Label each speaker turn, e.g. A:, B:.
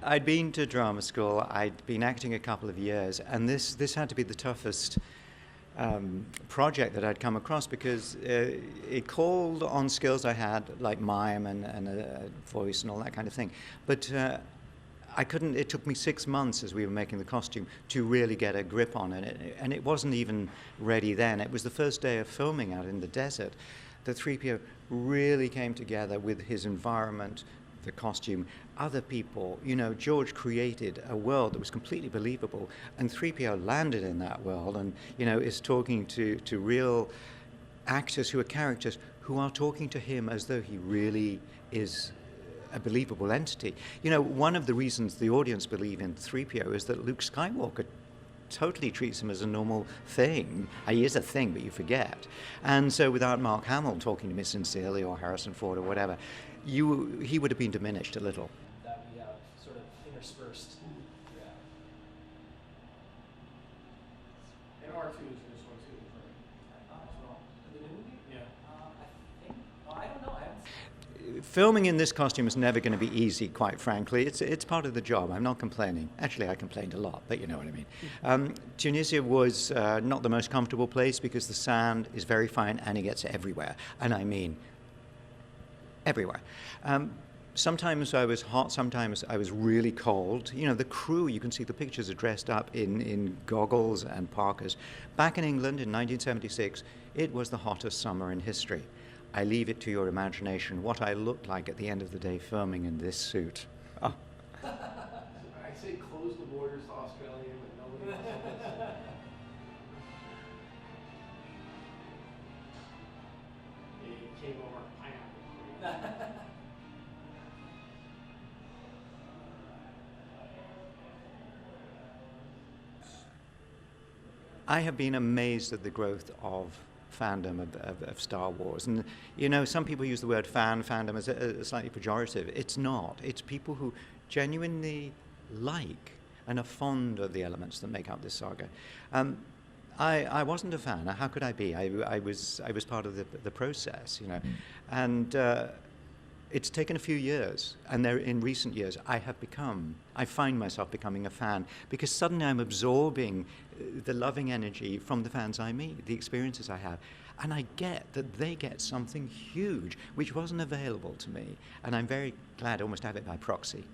A: I'd been to drama school, I'd been acting a couple of years, and this had to be the toughest project that I'd come across because it called on skills I had, like mime and voice and all that kind of thing. But I couldn't, it took me 6 months as we were making the costume to really get a grip on it. And it wasn't even ready then. It was the first day of filming out in the desert. The 3PO really came together with his environment, the costume, other people. You know, George created a world that was completely believable, and 3PO landed in that world and, you know, is talking to real actors who are characters who are talking to him as though he really is a believable entity. You know, one of the reasons the audience believe in 3PO is that Luke Skywalker totally treats him as a normal thing. He is a thing, but you forget. And so without Mark Hamill talking to me sincerely, or Harrison Ford or whatever, he would have been diminished a little.
B: That we have sort of interspersed. Yeah.
C: And R2 is in this one too, right?
B: As well. The new movie?
C: Yeah.
B: I think. Oh, I don't know. I haven't.
A: Filming in this costume is never going to be easy, quite frankly. It's part of the job. I'm not complaining. Actually, I complained a lot, but you know what I mean. Tunisia was not the most comfortable place because the sand is very fine and it gets everywhere. And I mean everywhere. Sometimes I was hot, sometimes I was really cold. You know, the crew, you can see the pictures, are dressed up in goggles and parkas. Back in England in 1976, it was the hottest summer in history. I leave it to your imagination what I looked like at the end of the day filming in this suit. Oh.
C: I say close the borders to Australia, but nobody else. It came over pineapple.
A: I have been amazed at the growth of fandom of Star Wars. And, you know, some people use the word fandom as a slightly pejorative. It's not. It's people who genuinely like and are fond of the elements that make up this saga. I wasn't a fan. How could I be? I was part of the process, you know. And it's taken a few years, and in recent years I find myself becoming a fan, because suddenly I'm absorbing the loving energy from the fans I meet, the experiences I have, and I get that they get something huge which wasn't available to me, and I'm very glad I almost have it by proxy.